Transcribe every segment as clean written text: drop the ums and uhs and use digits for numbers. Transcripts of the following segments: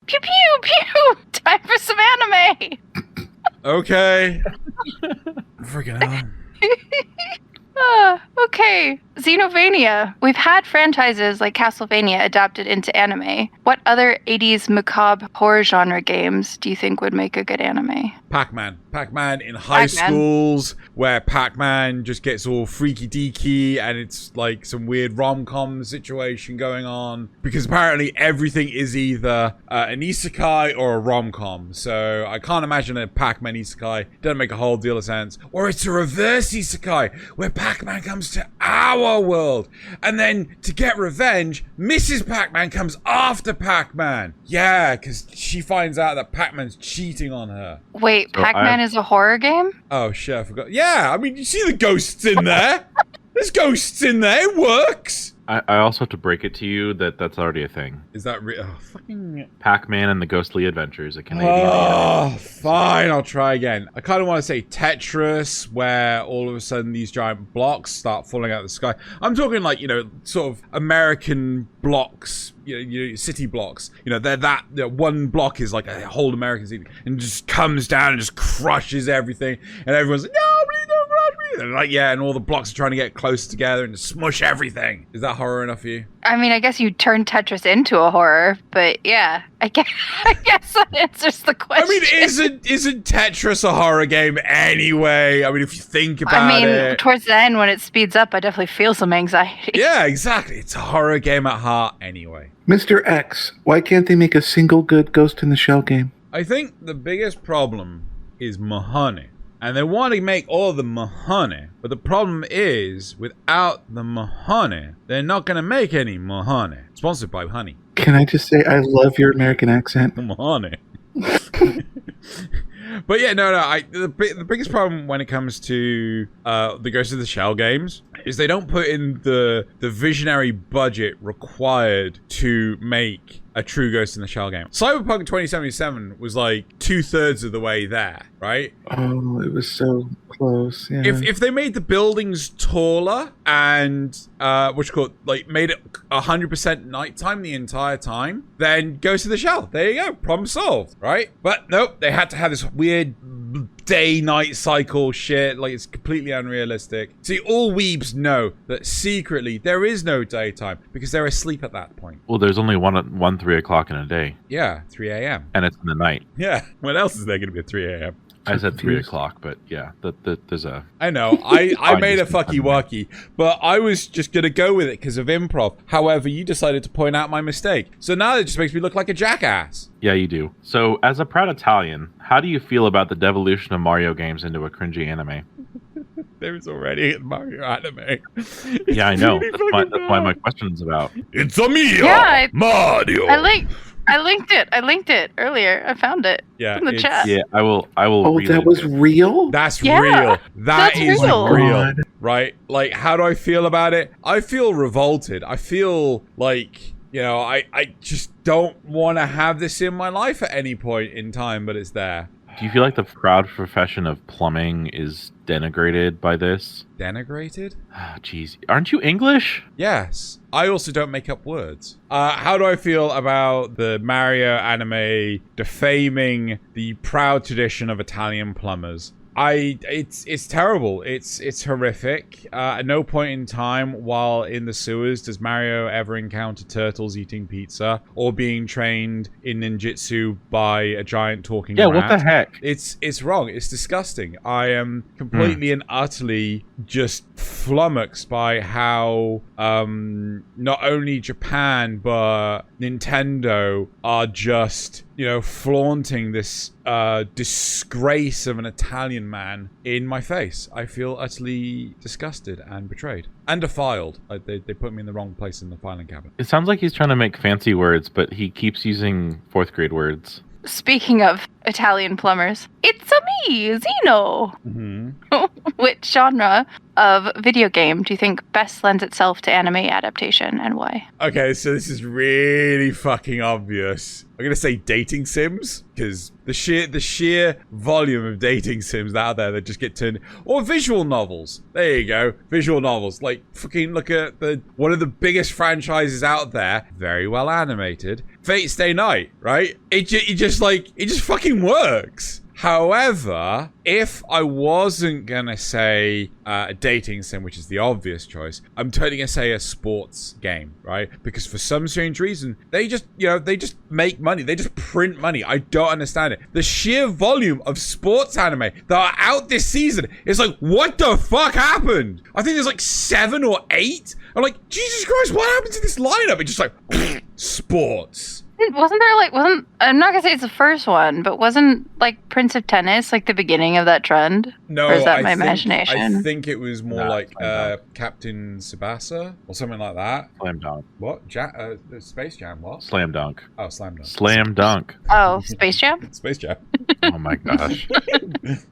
Pew pew pew! Time for some anime! Okay. Freaking hell. Okay. Xenovania. We've had franchises like Castlevania adapted into anime. What other 80s macabre horror genre games do you think would make a good anime? Pac-Man. Pac-Man in high schools where Pac-Man just gets all freaky deaky and it's like some weird rom-com situation going on. Because apparently everything is either an isekai or a rom-com. So I can't imagine a Pac-Man isekai. Doesn't make a whole deal of sense. Or it's a reverse isekai where Pac-Man comes to our world. And then to get revenge, Mrs. Pac-Man comes after Pac-Man. Yeah, because she finds out that Pac-Man's cheating on her. Wait, so Pac-Man is a horror game? Oh, shit, I forgot. Yeah, I mean, you see the ghosts in there. There's ghosts in there. It works. I also have to break it to you that that's already a thing. Is that real? Oh, fucking... Pac-Man and the Ghostly Adventures, a Canadian anime. Fine, I'll try again. I kind of want to say Tetris, where all of a sudden these giant blocks start falling out of the sky. I'm talking like, you know, sort of American blocks, you know, city blocks. You know, they're that, you know, one block is like a whole American city and just comes down and just crushes everything. And everyone's like, no, please don't crush me. And like, yeah, and all the blocks are trying to get close together and just smush everything. Is that horror enough for you? I mean, I guess you turned Tetris into a horror, but yeah, I guess that answers the question. I mean, isn't Tetris a horror game anyway? I mean, if you think about it. Towards the end when it speeds up, I definitely feel some anxiety. Yeah, exactly. It's a horror game at heart anyway. Mr. X, why can't they make a single good Ghost in the Shell game? I think the biggest problem is money. And they want to make all the money. But the problem is, without the money, they're not going to make any money. Sponsored by Honey. Can I just say I love your American accent? Money. But yeah, no. The biggest problem when it comes to the Ghost of the Shell games is they don't put in the visionary budget required to make a true Ghost in the Shell game. Cyberpunk 2077 was like 2/3 of the way there, right? Oh, it was so close. Yeah. If they made the buildings taller and made it 100% nighttime the entire time, then Ghost of the Shell. There you go, problem solved, right? But nope, they had to have this weird day-night cycle shit. Like, it's completely unrealistic. See, all weebs know that secretly there is no daytime because they're asleep at that point. Well, there's only one 3 o'clock in a day. Yeah, 3 a.m. And it's in the night. Yeah, when else is there going to be at 3 a.m.? I said 3 o'clock, but yeah, there's a... I know, I made a fucky-wucky, but I was just going to go with it because of improv. However, you decided to point out my mistake. So now it just makes me look like a jackass. Yeah, you do. So, as a proud Italian, how do you feel about the devolution of Mario games into a cringy anime? There's already a Mario anime. Yeah, I know. That's why my question's about. It's a Mia! Mario! I linked it earlier. I found it in the chat. Yeah, I will. Oh, that was real? That's real. That's real. Right? Like, how do I feel about it? I feel revolted. I feel like, you know, I just don't want to have this in my life at any point in time, but it's there. Do you feel like the proud profession of plumbing is denigrated by this? Denigrated? Jeez. Aren't you English? Yes. I also don't make up words. How do I feel about the Mario anime defaming the proud tradition of Italian plumbers? It's terrible. It's horrific. At no point in time while in the sewers does Mario ever encounter turtles eating pizza or being trained in ninjutsu by a giant talking rat. What the heck? It's wrong. It's disgusting. I am completely and utterly just flummoxed by how not only Japan but Nintendo are just, you know, flaunting this disgrace of an Italian man in my face. I feel utterly disgusted and betrayed. And defiled. They put me in the wrong place in the filing cabinet. It sounds like he's trying to make fancy words, but he keeps using 4th grade words. Speaking of Italian plumbers, it's a me, Xeno. Mm-hmm. Which genre of video game do you think best lends itself to anime adaptation, and why? Okay, so this is really fucking obvious. I'm gonna say dating sims, because the sheer volume of dating sims out there that just get turned, or visual novels. There you go, visual novels. Like, fucking look at one of the biggest franchises out there, very well animated, Fate Stay Night, right? It just fucking works. However, if I wasn't gonna say a dating sim, which is the obvious choice, I'm totally gonna say a sports game, right? Because for some strange reason, they just make money. They just print money. I don't understand it. The sheer volume of sports anime that are out this season is like, what the fuck happened? I think there's like 7 or 8. I'm like, Jesus Christ, what happened to this lineup? It's just like, sports. Wasn't there I'm not gonna say it's the first one, but wasn't like Prince of Tennis like the beginning of that trend? No, or is that my imagination? I think it was more like Captain Tsubasa or something like that. Slam Dunk. What? Space Jam, what? Slam Dunk. Oh, Slam Dunk. Slam Dunk. Oh, Space Jam? Space Jam. Oh my gosh.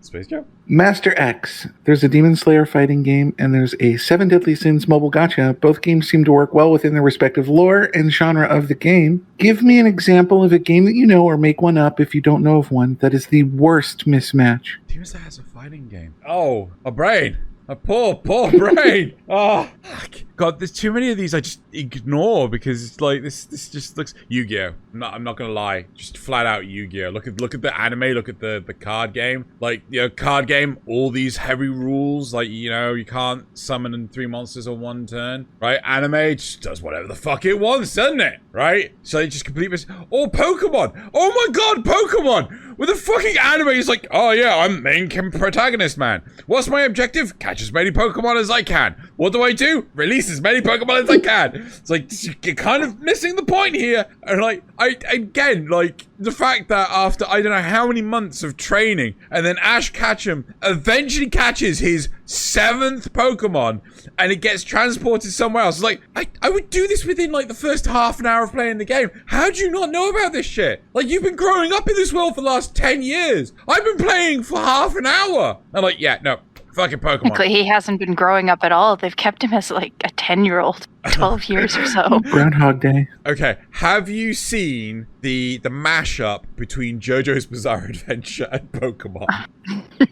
Space Jam? Master X. There's a Demon Slayer fighting game, and there's a 7 Deadly Sins mobile gacha. Both games seem to work well within their respective lore and genre of the game. Give me an example of a game that you know, or make one up if you don't know of one, that is the worst mismatch. Demon Slayer has a fighting game. Oh, a brain. A poor brain. Oh, fuck. God, there's too many of these I just ignore because it's like this just looks Yu-Gi-Oh. I'm not gonna lie, just flat out Yu-Gi-Oh. Look at the anime, look at the card game. Like, card game, all these heavy rules, like, you can't summon in 3 monsters on 1 turn, right? Anime just does whatever the fuck it wants, doesn't it? Right? So it just completely or Pokemon. Oh my god, Pokemon! With a fucking anime, it's like, oh yeah, I'm main protagonist, man. What's my objective? Catch as many Pokemon as I can. What do I do? Release as many Pokemon as I can. It's like, you're kind of missing the point here. And like, the fact that after I don't know how many months of training, and then Ash Ketchum eventually catches his 7th Pokemon, and it gets transported somewhere else. It's like, I would do this within like the first half an hour of playing the game. How do you not know about this shit? Like, you've been growing up in this world for the last 10 years. I've been playing for half an hour. I'm like, yeah, no. Fucking Pokemon. He hasn't been growing up at all. They've kept him as like a 10-year-old, 12 years or so. Groundhog Day. Okay, have you seen the mashup between JoJo's Bizarre Adventure and Pokemon?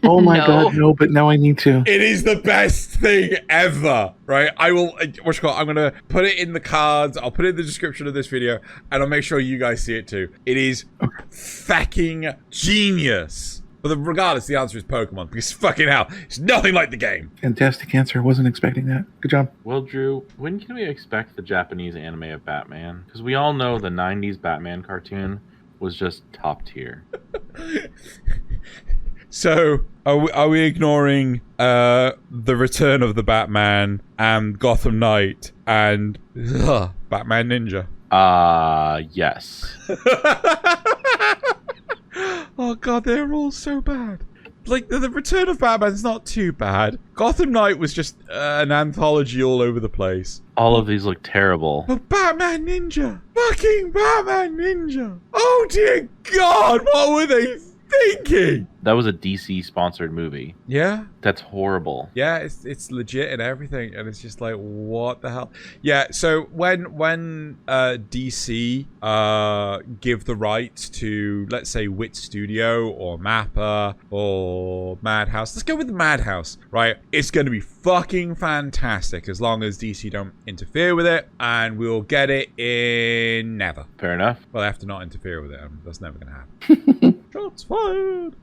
Oh my god, no, but now I need to. It is the best thing ever, right? I'm gonna put it in the cards, I'll put it in the description of this video, and I'll make sure you guys see it too. It is fucking genius. But regardless, the answer is Pokemon, because fucking hell, it's nothing like the game. Fantastic answer. Wasn't expecting that. Good job. Well, Drew, when can we expect the Japanese anime of Batman? Because we all know the 90s Batman cartoon was just top tier. So, are we ignoring the Return of the Batman and Gotham Knight and Batman Ninja? Yes. Oh god, they're all so bad. Like, the Return of Batman's not too bad. Gotham Knight was just an anthology all over the place. All of these look terrible. But Batman Ninja! Fucking Batman Ninja! Oh dear god, what were they thinking? That was a DC-sponsored movie. Yeah? That's horrible. Yeah, it's legit and everything, and it's just like, what the hell? Yeah, so when DC give the rights to, let's say, Wit Studio or Mappa or Madhouse, let's go with the Madhouse, right? It's going to be fucking fantastic as long as DC don't interfere with it, and we'll get it in never. Fair enough. Well, they have to not interfere with it. That's never going to happen. Shots fired.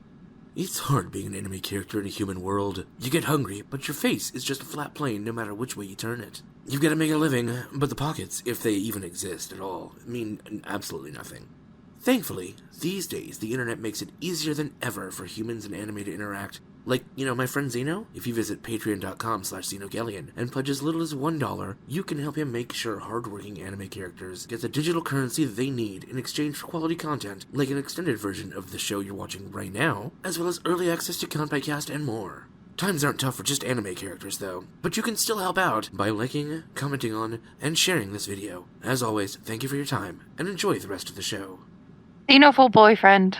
It's hard being an anime character in a human world. You get hungry, but your face is just a flat plane no matter which way you turn it. You've got to make a living, but the pockets, if they even exist at all, mean absolutely nothing. Thankfully, these days, the internet makes it easier than ever for humans and anime to interact. Like, my friend Xeno? If you visit patreon.com/Xenogelion and pledge as little as $1, you can help him make sure hardworking anime characters get the digital currency they need in exchange for quality content, like an extended version of the show you're watching right now, as well as early access to Count by Cast and more. Times aren't tough for just anime characters, though, but you can still help out by liking, commenting on, and sharing this video. As always, thank you for your time, and enjoy the rest of the show. Xenoful boyfriend.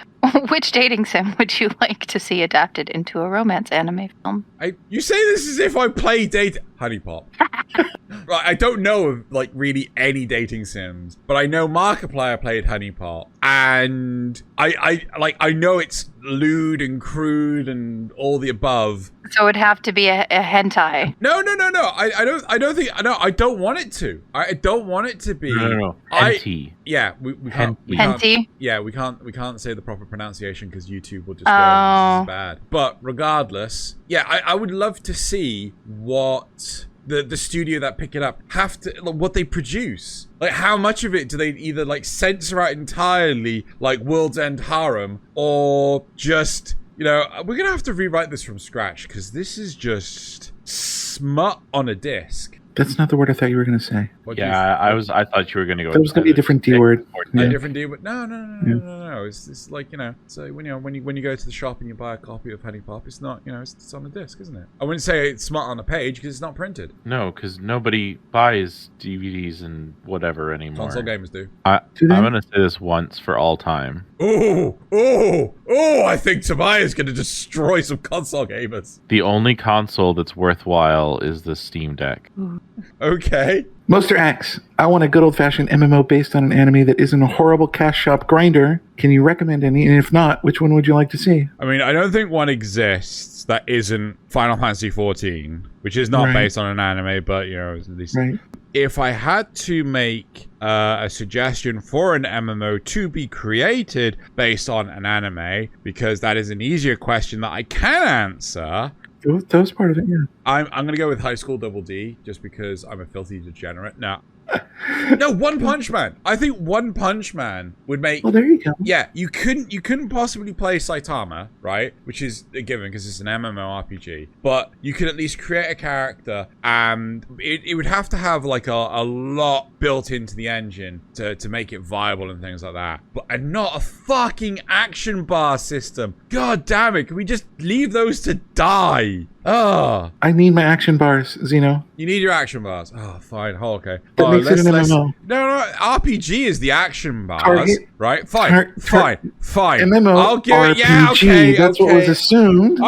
Which dating sim would you like to see adapted into a romance anime film? You say this as if I play Honey Pop. I don't know of like really any dating sims, but I know Markiplier played Honeypot, and I know it's lewd and crude and all the above. So it would have to be a hentai. No. I don't think. No, I don't want it to. I don't want it to be. No. Ante. Yeah, we can't. Henty? Yeah, we can't say the proper pronunciation because YouTube will just go, this is bad. But regardless, yeah, I would love to see what the studio that pick it up what they produce. Like, how much of it do they either like censor out entirely, like World's End Harem, or just, you know, we're gonna have to rewrite this from scratch because this is just smut on a disc. That's not the word I thought you were going to say. I thought you were going to go. That was going to be a different D word. A different D word? No. It's like, you know. So when you go to the shop and you buy a copy of Honey Pop, it's not, you know, it's on a disc, isn't it? I wouldn't say it's smart on a page because it's not printed. No, because nobody buys DVDs and whatever anymore. Console gamers do. I'm going to say this once for all time. Oh! I think Tobiah is going to destroy some console gamers. The only console that's worthwhile is the Steam Deck. Okay. Monster X, I want a good old-fashioned MMO based on an anime that isn't a horrible cash shop grinder. Can you recommend any? And if not, which one would you like to see? I mean, I don't think one exists that isn't Final Fantasy XIV, which is not based on an anime, but, you know, at least... Right. If I had to make a suggestion for an MMO to be created based on an anime, because that is an easier question that I can answer... That was part of it, yeah. I'm going to go with High School Double D, just because I'm a filthy degenerate. No, One Punch Man. I think One Punch Man would make... Well, there you go. Yeah, you couldn't possibly play Saitama, right? Which is a given, because it's an MMORPG. But you could at least create a character, and it would have to have, like, a lot built into the engine to make it viable and things like that. And not a fucking action bar system. God damn it, can we just leave those to die? Oh. I need my action bars, Xeno. You need your action bars. Oh, fine. Oh, okay. That makes it an MMO. No. RPG is the action bars, right? Fine. MMO. I'll give RPG. it. Yeah, okay. That's what was assumed.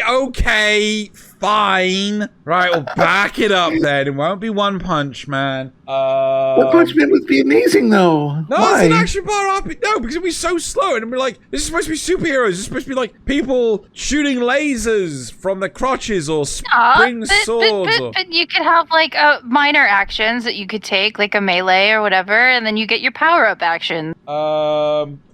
Okay. Fine. Right, we'll back it up then. It won't be One Punch Man. One Punch Man would be amazing, though. No, Why? it's an action bar RPG. No, because it'd be so slow. And we're like, this is supposed to be superheroes. This is supposed to be like people shooting lasers from their crotches or spring swords. But you could have like minor actions that you could take, like a melee or whatever, and then you get your power-up action.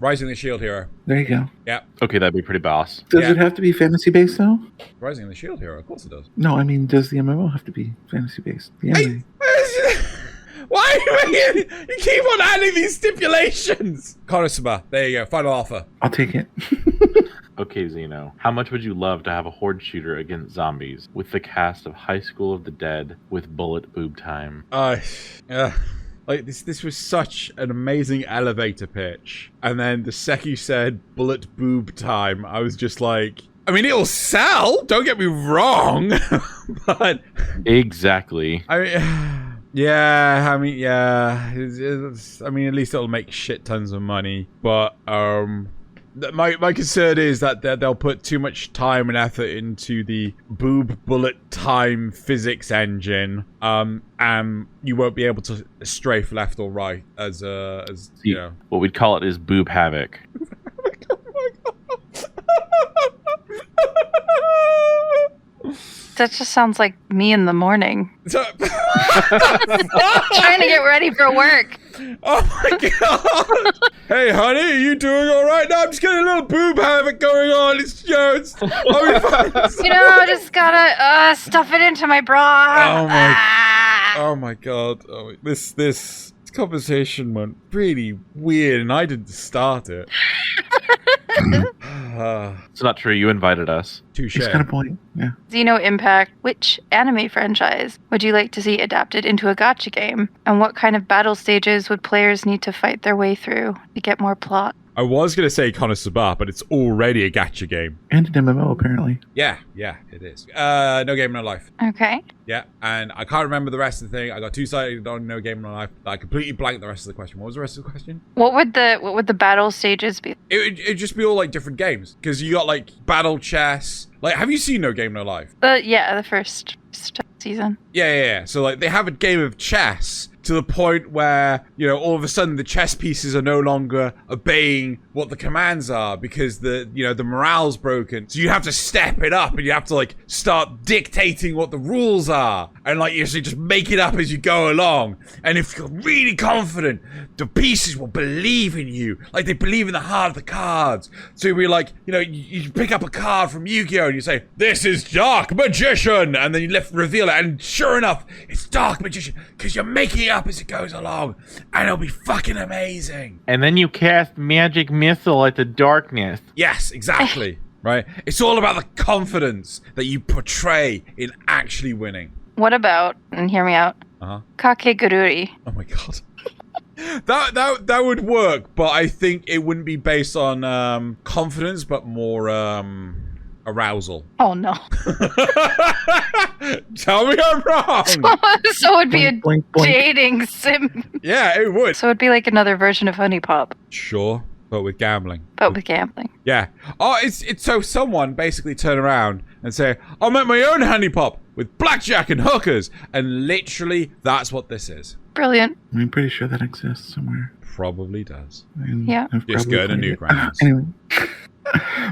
Rising the Shield Hero. There you go. Yeah. Okay, that'd be pretty boss. Does it have to be fantasy-based, though? Rising the Shield Hero, of course it does. No, I mean, does the MMO have to be fantasy-based? Why you keep on adding these stipulations? Konosuba, there you go, final offer. I'll take it. Okay, Xeno, how much would you love to have a horde shooter against zombies with the cast of High School of the Dead with bullet boob time? Like, this was such an amazing elevator pitch. And then the sec you said bullet boob time, I was just like... I mean, it'll sell, don't get me wrong. But... Exactly. I mean, at least it'll make shit tons of money. But, my concern is that they'll put too much time and effort into the boob bullet time physics engine, and you won't be able to strafe left or right as you know. What we'd call it is boob havoc. That just sounds like me in the morning. So, trying to get ready for work. Oh my god! Hey, honey, are you doing all right? No, I'm just getting a little boob havoc going on. It's just, just gotta stuff it into my bra. Oh my god! Oh, this conversation went really weird, and I didn't start it. It's not true. You invited us. Touche. He's got a point. Yeah. Xeno Impact, which anime franchise would you like to see adapted into a gacha game? And what kind of battle stages would players need to fight their way through to get more plot? I was going to say Konosuba, but it's already a gacha game. And an MMO, apparently. Yeah, it is. No Game, No Life. Okay. Yeah, and I can't remember the rest of the thing. I got two-sided on No Game, No Life. I completely blanked the rest of the question. What was the rest of the question? What would the battle stages be? It'd just be all like different games. Because you got like battle chess. Like, have you seen No Game, No Life? Yeah, the first season. Yeah. So like they have a game of chess to the point where, you know, all of a sudden the chess pieces are no longer obeying what the commands are because the morale's broken. So you have to step it up and you have to like start dictating what the rules are. And like you just make it up as you go along. And if you're really confident, the pieces will believe in you. Like they believe in the heart of the cards. So you'll be like, you know, you pick up a card from Yu-Gi-Oh! And you say, this is Dark Magician. And then you reveal it. And sure enough, it's Dark Magician. Because you're making it up as it goes along. And it'll be fucking amazing. And then you cast magic missile at the darkness. Yes, exactly. Right? It's all about the confidence that you portray in actually winning. What about, and hear me out, Kakegurui? Oh my god. That would work, but I think it wouldn't be based on confidence, but more arousal. Oh no. Tell me I'm wrong. So it'd be Blink, blink. dating sim. Yeah, it would. So it'd be like another version of Honey Pop, Sure, but with gambling. but with gambling. Yeah. Oh, it's so someone basically turn around and say, I'll make my own honey pop with blackjack and hookers. And literally, that's what this is. Brilliant. I'm pretty sure that exists somewhere. Probably does. And Yeah. I've Just probably go to played it. Newgrounds. Anyway.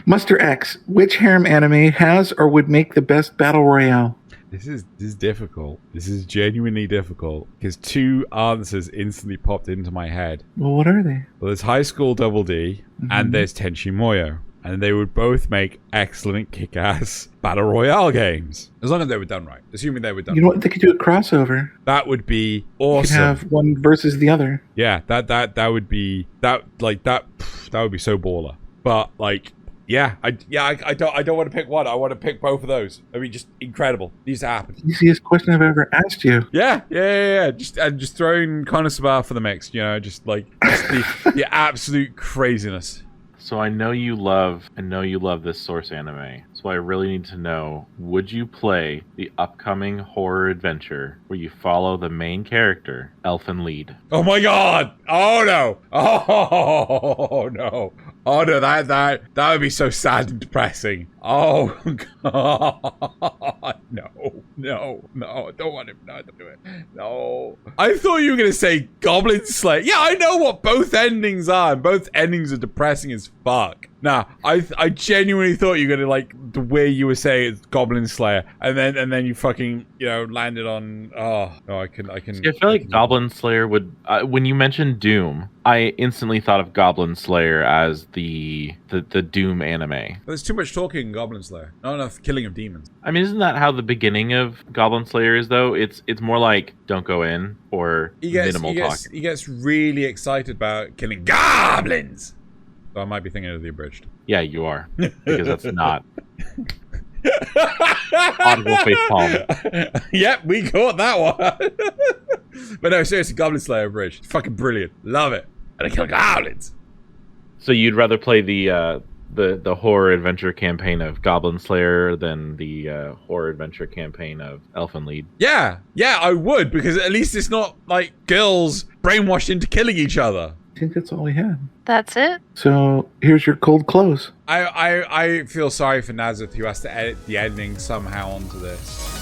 Muster X, which harem anime has or would make the best battle royale? This is difficult. This is genuinely difficult because two answers instantly popped into my head. Well, what are they? Well, there's High School Double D and there's Tenchi Muyo. And they would both make excellent kick-ass battle royale games. As long as they were done right. Assuming they were done You know right. what? They could do a crossover. That would be You could awesome. have one versus the other. Yeah, that would be that would be so baller. But like, I don't want to pick one. I want to pick both of those. I mean, just incredible. These happen. Easiest question I've ever asked you. Yeah. Just throwing Konosuba for the mix. You know, just the absolute craziness. So I know you love this source anime. So I really need to know, would you play the upcoming horror adventure where you follow the main character, Elfen Lied? Oh my god! Oh no! Oh no! Oh no! That would be so sad and depressing. Oh god! No! I don't want him. No, don't do it. No. I thought you were gonna say Goblin Slayer. Yeah, I know what both endings are. And both endings are depressing as fuck. Nah, I genuinely thought you were gonna like the way you were saying it's Goblin Slayer, and then you fucking landed on I can. See, I feel like Goblin Slayer would. When you mentioned Doom, I instantly thought of Goblin Slayer as the Doom anime. There's too much talking in Goblin Slayer. Not enough killing of demons. I mean, isn't that how the beginning of Goblin Slayer is though? It's more like don't go in or minimal talking. He gets really excited about killing goblins. So I might be thinking of the abridged. Yeah, you are, because that's not audible face palm. Yep, we caught that one. But no, seriously, Goblin Slayer abridged. It's fucking brilliant. Love it. And I kill goblins. So you'd rather play the horror adventure campaign of Goblin Slayer than the horror adventure campaign of Elfen Lied? Yeah, I would, because at least it's not like girls brainwashed into killing each other. I think that's all we had. That's it? So here's your cold close. I feel sorry for Nazith, who has to edit the ending somehow onto this.